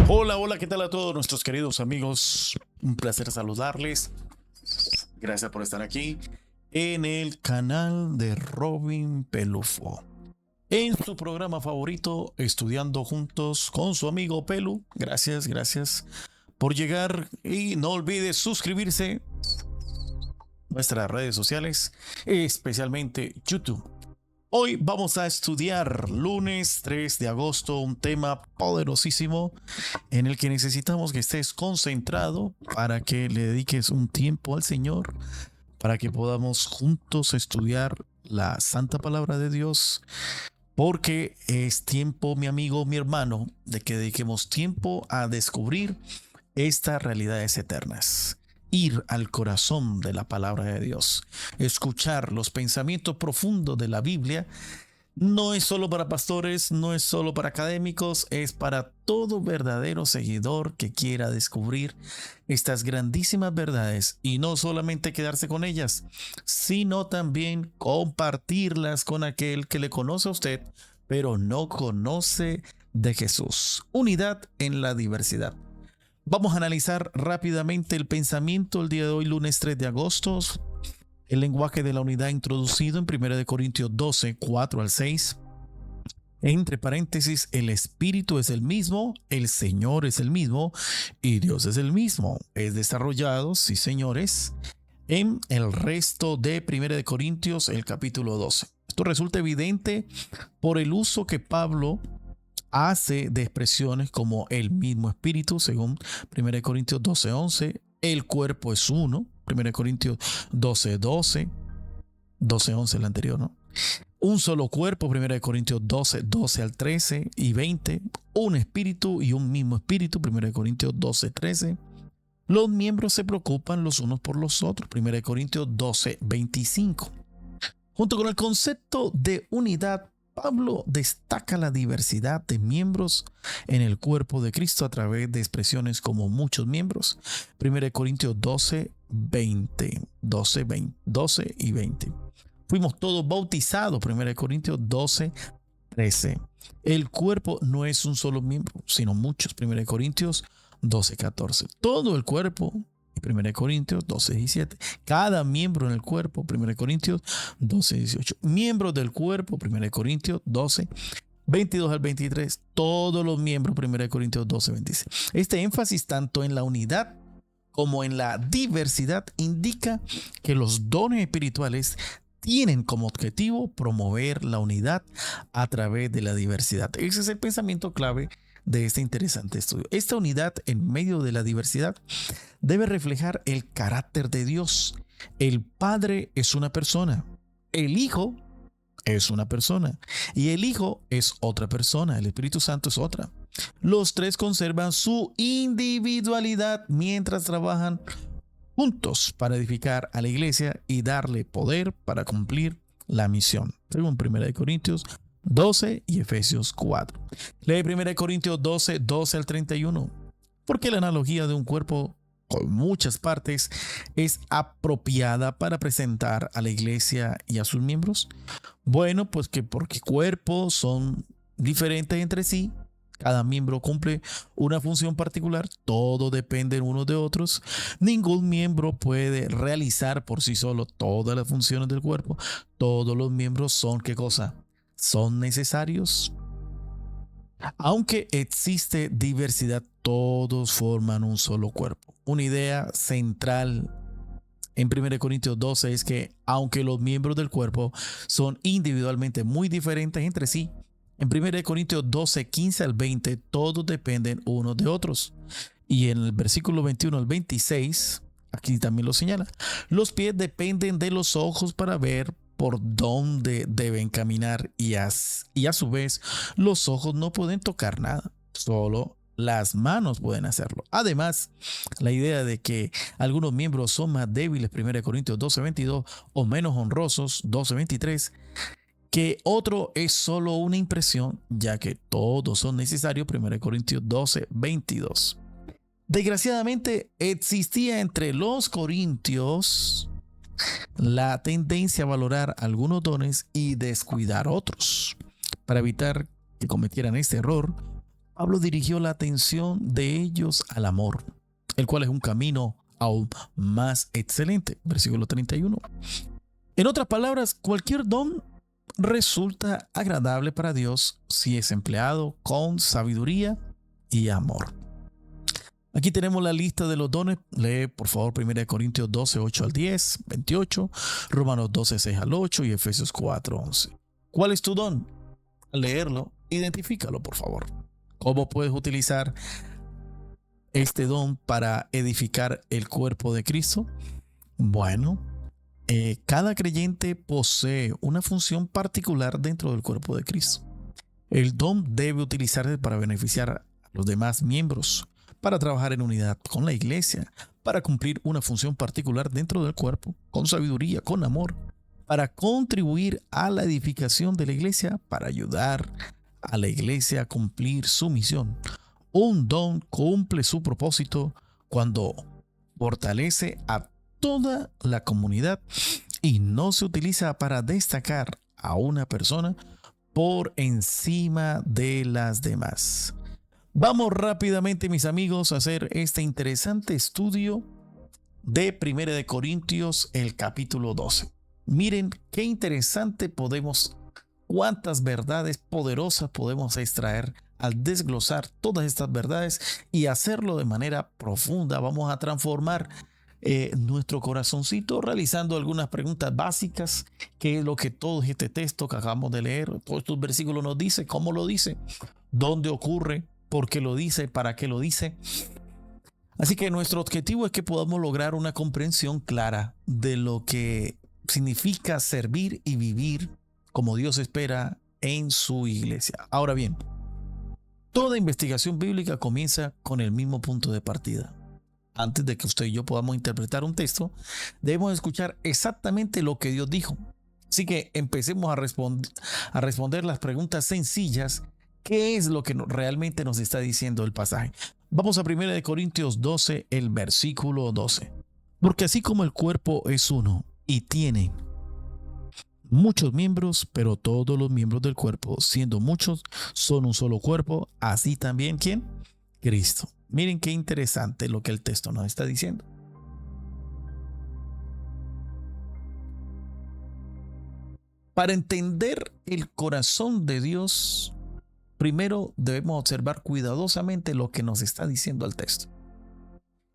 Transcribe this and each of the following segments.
Hola, hola, ¿qué tal a todos nuestros queridos amigos? Un placer saludarles. Gracias por estar aquí en el canal de Robin Pelufo. En su programa favorito, Estudiando Juntos con su amigo Pelu. Gracias por llegar y no olvides suscribirse a nuestras redes sociales, especialmente YouTube. Hoy vamos a estudiar lunes 3 de agosto un tema poderosísimo en el que necesitamos que estés concentrado para que le dediques un tiempo al Señor, para que podamos juntos estudiar la santa palabra de Dios, porque es tiempo, mi amigo, mi hermano, de que dediquemos tiempo a descubrir estas realidades eternas. Ir al corazón de la palabra de Dios, escuchar los pensamientos profundos de la Biblia. No es solo para pastores, no es solo para académicos, es para todo verdadero seguidor que quiera descubrir estas grandísimas verdades y no solamente quedarse con ellas, sino también compartirlas con aquel que le conoce a usted, pero no conoce de Jesús. Unidad en la diversidad. Vamos a analizar rápidamente el pensamiento el día de hoy, lunes 3 de agosto. El lenguaje de la unidad introducido en 1 Corintios 12, 4 al 6. Entre paréntesis, el Espíritu es el mismo, el Señor es el mismo y Dios es el mismo. Es desarrollado, sí señores, en el resto de 1 Corintios, el capítulo 12. Esto resulta evidente por el uso que Pablo hace de expresiones como el mismo Espíritu, según 1 Corintios 12, 11. El cuerpo es uno, 1 Corintios 12, 12, 12, 11 el anterior, ¿no? Un solo cuerpo, 1 Corintios 12, 12 al 13 y 20. Un espíritu y un mismo espíritu, 1 Corintios 12, 13. Los miembros se preocupan los unos por los otros, 1 Corintios 12, 25. Junto con el concepto de unidad, Pablo destaca la diversidad de miembros en el cuerpo de Cristo a través de expresiones como muchos miembros. 1 Corintios 12, 20, 12, 20, 12 y 20. Fuimos todos bautizados, 1 Corintios 12, 13. El cuerpo no es un solo miembro, sino muchos, 1 Corintios 12, 14. Todo el cuerpo, 1 Corintios 12, 17. Cada miembro en el cuerpo, 1 Corintios 12, 18. Miembros del cuerpo, 1 Corintios 12, 22 al 23. Todos los miembros, 1 Corintios 12, 26. Este énfasis tanto en la unidad como en la diversidad indica que los dones espirituales tienen como objetivo promover la unidad a través de la diversidad. Ese es el pensamiento clave de este interesante estudio. Esta unidad en medio de la diversidad debe reflejar el carácter de Dios. El Padre es una persona, el Hijo es una persona y el Hijo es otra persona, el Espíritu Santo es otra. Los tres conservan su individualidad mientras trabajan juntos para edificar a la iglesia y darle poder para cumplir la misión, según 1 Corintios 12 y Efesios 4. Lee 1 Corintios 12, 12 al 31. Porque la analogía de un cuerpo con muchas partes es apropiada para presentar a la iglesia y a sus miembros. Bueno, pues que porque cuerpos son diferentes entre sí, cada miembro cumple una función particular, todo depende unos de otros. Ningún miembro puede realizar por sí solo todas las funciones del cuerpo. Todos los miembros son, ¿qué cosa? Son necesarios. Aunque existe diversidad, todos forman un solo cuerpo. Una idea central en 1 Corintios 12 es que aunque los miembros del cuerpo son individualmente muy diferentes entre sí, en 1 Corintios 12, 15 al 20, todos dependen unos de otros. Y en el versículo 21 al 26, aquí también lo señala, los pies dependen de los ojos para ver por dónde deben caminar y a su vez los ojos no pueden tocar nada, solo las manos pueden hacerlo. Además, la idea de que algunos miembros son más débiles, 1 Corintios 12, 22, o menos honrosos, 12, 23, que otro es solo una impresión, ya que todos son necesarios, 1 Corintios 12, 22. Desgraciadamente, existía entre los corintios la tendencia a valorar algunos dones y descuidar otros. Para evitar que cometieran este error, Pablo dirigió la atención de ellos al amor, el cual es un camino aún más excelente. Versículo 31. En otras palabras, cualquier don resulta agradable para Dios si es empleado con sabiduría y amor. Aquí tenemos la lista de los dones. Lee por favor 1 Corintios 12, 8 al 10, 28, Romanos 12, 6 al 8 y Efesios 4, 11. ¿Cuál es tu don? Al leerlo, identifícalo por favor. ¿Cómo puedes utilizar este don para edificar el cuerpo de Cristo? Bueno, cada creyente posee una función particular dentro del cuerpo de Cristo. El don debe utilizarse para beneficiar a los demás miembros, para trabajar en unidad con la iglesia, para cumplir una función particular dentro del cuerpo, con sabiduría, con amor, para contribuir a la edificación de la iglesia, para ayudar a la iglesia a cumplir su misión. Un don cumple su propósito cuando fortalece a toda la comunidad y no se utiliza para destacar a una persona por encima de las demás. Vamos rápidamente, mis amigos, a hacer este interesante estudio de 1 de Corintios, el capítulo 12. Miren qué interesante cuántas verdades poderosas podemos extraer al desglosar todas estas verdades y hacerlo de manera profunda. Vamos a transformar nuestro corazoncito realizando algunas preguntas básicas, que es lo que todo este texto que acabamos de leer, todos estos versículos nos dice, cómo lo dice, dónde ocurre, por qué lo dice, para qué lo dice. Así que nuestro objetivo es que podamos lograr una comprensión clara de lo que significa servir y vivir como Dios espera en su iglesia. Ahora bien, toda investigación bíblica comienza con el mismo punto de partida. Antes de que usted y yo podamos interpretar un texto, debemos escuchar exactamente lo que Dios dijo. Así que empecemos a responder las preguntas sencillas. ¿Qué es lo que realmente nos está diciendo el pasaje? Vamos a 1 de Corintios 12, el versículo 12. Porque así como el cuerpo es uno y tiene muchos miembros, pero todos los miembros del cuerpo, siendo muchos, son un solo cuerpo, así también, ¿quién? Cristo. Miren qué interesante lo que el texto nos está diciendo. Para entender el corazón de Dios, primero debemos observar cuidadosamente lo que nos está diciendo el texto.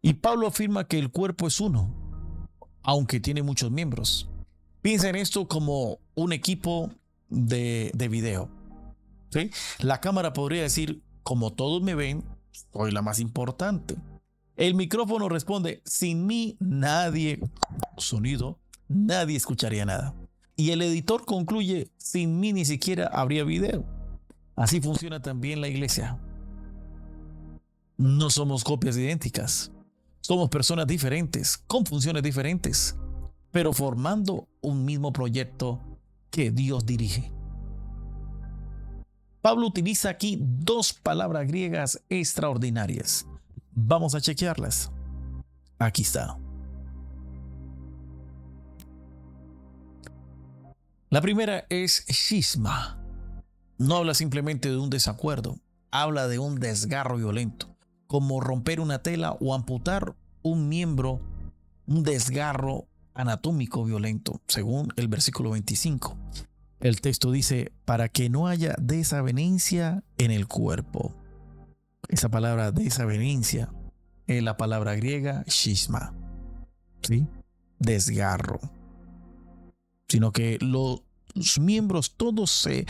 Y Pablo afirma que el cuerpo es uno, aunque tiene muchos miembros. Piensa en esto como un equipo de video. ¿Sí? La cámara podría decir, como todos me ven, soy la más importante. El micrófono responde, sin mí nadie escucharía nada. Y el editor concluye, sin mí ni siquiera habría video. Así funciona también la iglesia. No somos copias idénticas. Somos personas diferentes, con funciones diferentes, pero formando un mismo proyecto que Dios dirige. Pablo utiliza aquí dos palabras griegas extraordinarias. Vamos a chequearlas. Aquí está. La primera es schisma. No habla simplemente de un desacuerdo, habla de un desgarro violento, como romper una tela o amputar un miembro, un desgarro anatómico violento, según el versículo 25. El texto dice, para que no haya desavenencia en el cuerpo. Esa palabra desavenencia es la palabra griega schisma, ¿sí? Desgarro. Sino que los miembros todos se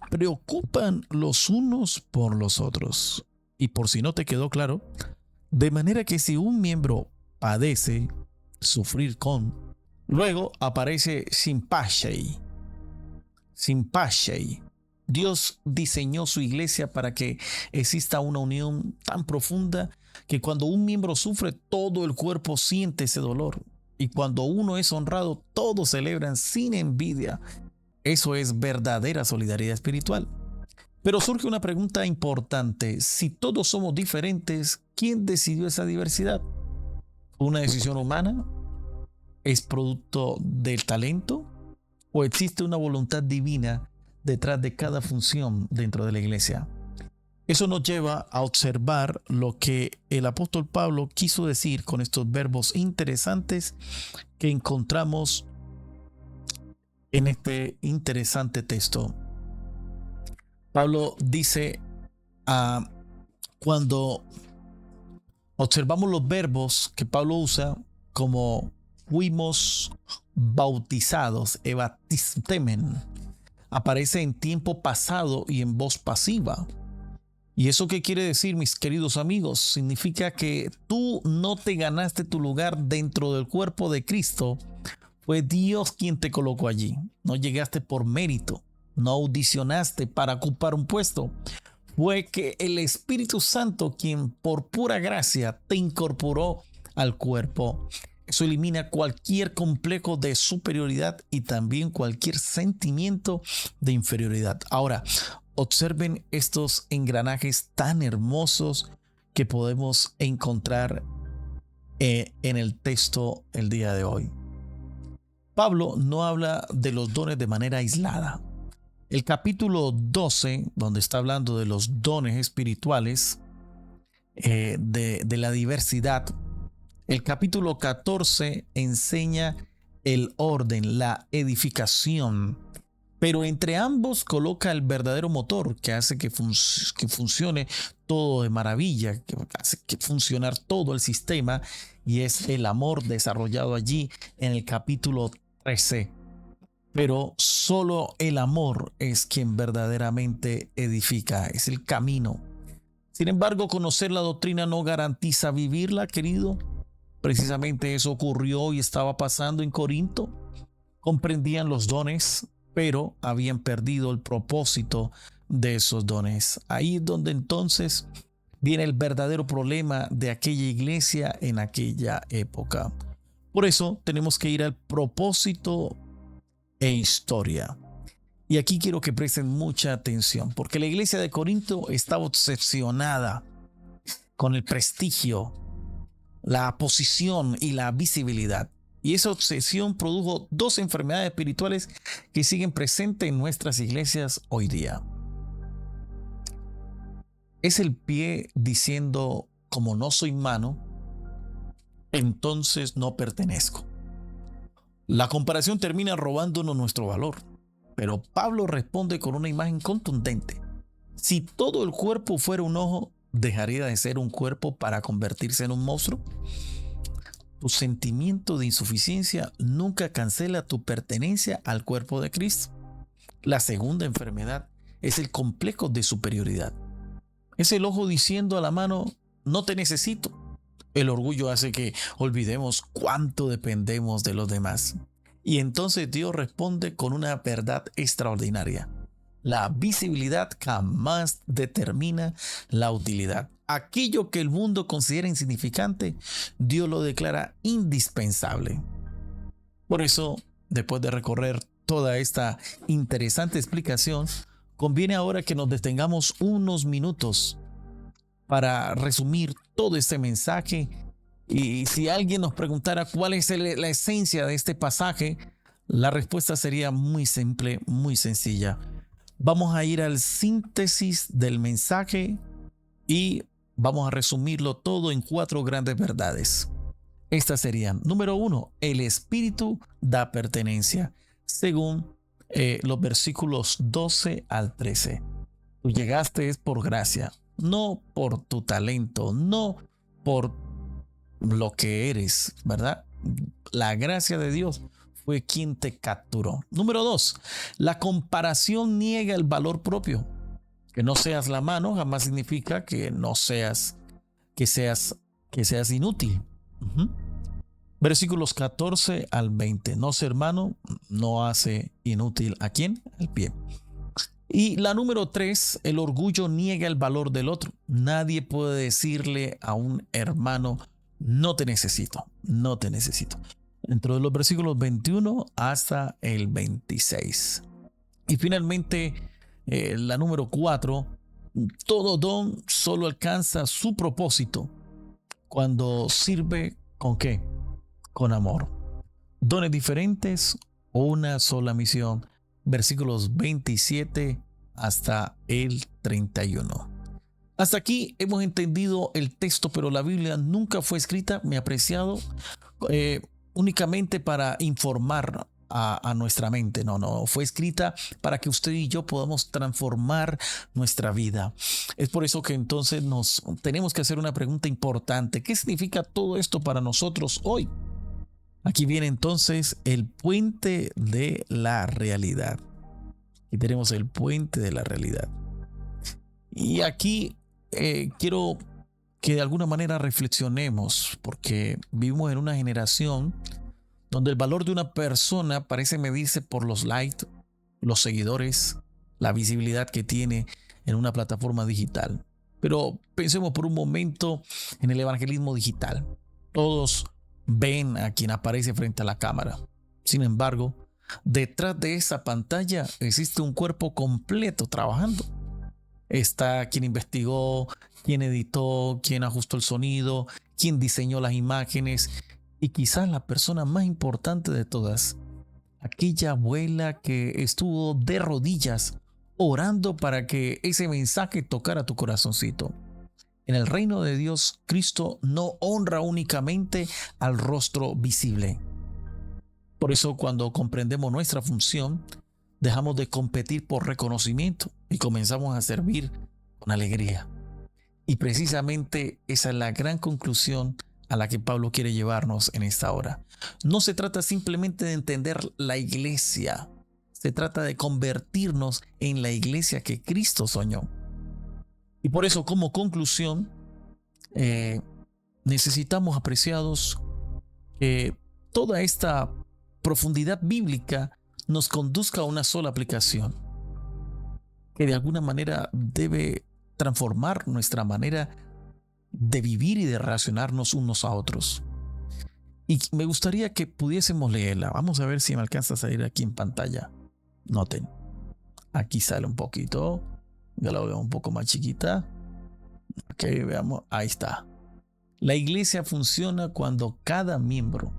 preocupan los unos por los otros. Y por si no te quedó claro, de manera que si un miembro padece, sufrir con, luego aparece simpashei. Dios diseñó su iglesia para que exista una unión tan profunda que cuando un miembro sufre, todo el cuerpo siente ese dolor. Y cuando uno es honrado, todos celebran sin envidia. Eso es verdadera solidaridad espiritual. Pero surge una pregunta importante. Si todos somos diferentes, ¿quién decidió esa diversidad? ¿Una decisión humana? ¿Es producto del talento? ¿O existe una voluntad divina detrás de cada función dentro de la iglesia? Eso nos lleva a observar lo que el apóstol Pablo quiso decir con estos verbos interesantes que encontramos en este interesante texto. Pablo dice, cuando observamos los verbos que Pablo usa, como fuimos bautizados, ebaptistemen, aparece en tiempo pasado y en voz pasiva. ¿Y eso qué quiere decir, mis queridos amigos? Significa que tú no te ganaste tu lugar dentro del cuerpo de Cristo. Fue Dios quien te colocó allí. No llegaste por mérito. No audicionaste para ocupar un puesto. Fue que el Espíritu Santo quien por pura gracia te incorporó al cuerpo. Eso elimina cualquier complejo de superioridad y también cualquier sentimiento de inferioridad. Ahora, observen estos engranajes tan hermosos que podemos encontrar en el texto el día de hoy. Pablo no habla de los dones de manera aislada. El capítulo 12, donde está hablando de los dones espirituales, de la diversidad, el capítulo 14 enseña el orden, la edificación, pero entre ambos coloca el verdadero motor que hace que funcione todo de maravilla, que hace que funcionar todo el sistema, y es el amor desarrollado allí en el capítulo 13. Pero solo el amor es quien verdaderamente edifica, es el camino. Sin embargo, conocer la doctrina no garantiza vivirla, querido. Precisamente eso ocurrió y estaba pasando en Corinto. Comprendían los dones, pero habían perdido el propósito de esos dones. Ahí es donde entonces viene el verdadero problema de aquella iglesia en aquella época. Por eso tenemos que ir al propósito e historia. Y aquí quiero que presten mucha atención, porque la iglesia de Corinto estaba obsesionada con el prestigio, la posición y la visibilidad. Y esa obsesión produjo dos enfermedades espirituales que siguen presentes en nuestras iglesias hoy día. Es el pie diciendo, como no soy mano, entonces no pertenezco. La comparación termina robándonos nuestro valor, pero Pablo responde con una imagen contundente. Si todo el cuerpo fuera un ojo, ¿dejaría de ser un cuerpo para convertirse en un monstruo? Tu sentimiento de insuficiencia nunca cancela tu pertenencia al cuerpo de Cristo. La segunda enfermedad es el complejo de superioridad. Es el ojo diciendo a la mano, no te necesito. El orgullo hace que olvidemos cuánto dependemos de los demás. Y entonces Dios responde con una verdad extraordinaria. La visibilidad jamás determina la utilidad. Aquello que el mundo considera insignificante, Dios lo declara indispensable. Por eso, después de recorrer toda esta interesante explicación, conviene ahora que nos detengamos unos minutos para resumir todo este mensaje. Y si alguien nos preguntara cuál es la esencia de este pasaje, la respuesta sería muy simple, muy sencilla. Vamos a ir al síntesis del mensaje y vamos a resumirlo todo en 4 grandes verdades. Estas serían: número 1, el Espíritu da pertenencia, según los versículos 12 al 13. Tú llegaste es por gracia, no por tu talento, no por lo que eres, ¿verdad? La gracia de Dios fue quien te capturó. Número 2, la comparación niega el valor propio. Que no seas la mano jamás significa que no seas, que seas inútil. Versículos 14 al 20. No ser mano no hace inútil ¿a quién? Al pie. Y la número 3, el orgullo niega el valor del otro. Nadie puede decirle a un hermano, no te necesito, no te necesito. Dentro de los versículos 21 hasta el 26. Y finalmente, la número 4, todo don solo alcanza su propósito cuando sirve ¿con qué? Con amor. Dones diferentes o una sola misión. Versículos 27 hasta el 31. Hasta aquí hemos entendido el texto, pero la Biblia nunca fue escrita, mi apreciado, eh, únicamente para informar a nuestra mente. No, fue escrita para que usted y yo podamos transformar nuestra vida. Es por eso que entonces nos tenemos que hacer una pregunta importante. ¿Qué significa todo esto para nosotros hoy? Aquí viene entonces el puente de la realidad. Y tenemos el puente de la realidad. Y aquí quiero que de alguna manera reflexionemos, porque vivimos en una generación donde el valor de una persona parece medirse por los likes, los seguidores, la visibilidad que tiene en una plataforma digital. Pero pensemos por un momento en el evangelismo digital. Todos ven a quien aparece frente a la cámara. Sin embargo, detrás de esa pantalla existe un cuerpo completo trabajando. Está quien investigó, quien editó, quien ajustó el sonido, quien diseñó las imágenes y quizás la persona más importante de todas, aquella abuela que estuvo de rodillas orando para que ese mensaje tocara tu corazoncito. En el reino de Dios, Cristo no honra únicamente al rostro visible. Por eso, cuando comprendemos nuestra función, dejamos de competir por reconocimiento y comenzamos a servir con alegría. Y precisamente esa es la gran conclusión a la que Pablo quiere llevarnos en esta hora. No se trata simplemente de entender la iglesia, se trata de convertirnos en la iglesia que Cristo soñó. Y por eso, como conclusión, necesitamos, apreciados, que toda esta profundidad bíblica nos conduzca a una sola aplicación, que de alguna manera debe transformar nuestra manera de vivir y de relacionarnos unos a otros. Y me gustaría que pudiésemos leerla. Vamos a ver si me alcanza a salir aquí en pantalla. Noten, aquí sale un poquito. Ya la veo un poco más chiquita. Ok, veamos. Ahí está. La iglesia funciona cuando cada miembro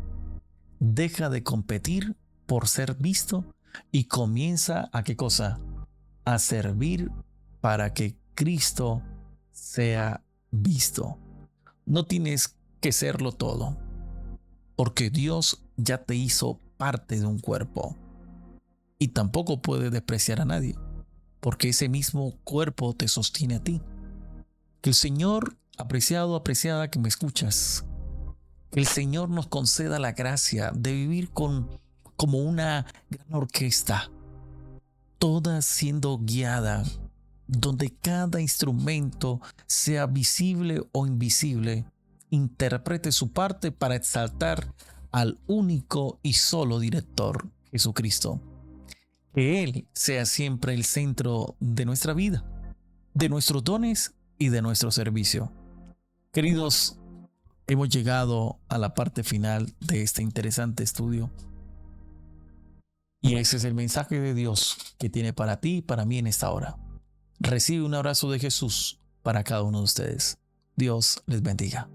deja de competir por ser visto y comienza a ¿qué cosa? A servir para que Cristo sea visto. No tienes que serlo todo, porque Dios ya te hizo parte de un cuerpo. Y tampoco puedes despreciar a nadie, porque ese mismo cuerpo te sostiene a ti. Que el Señor, apreciado, apreciada que me escuchas, que el Señor nos conceda la gracia de vivir como una gran orquesta, toda siendo guiada, donde cada instrumento, sea visible o invisible, interprete su parte para exaltar al único y solo director, Jesucristo. Que Él sea siempre el centro de nuestra vida, de nuestros dones y de nuestro servicio. Queridos, hemos llegado a la parte final de este interesante estudio. Y ese es el mensaje de Dios que tiene para ti y para mí en esta hora. Recibe un abrazo de Jesús para cada uno de ustedes. Dios les bendiga.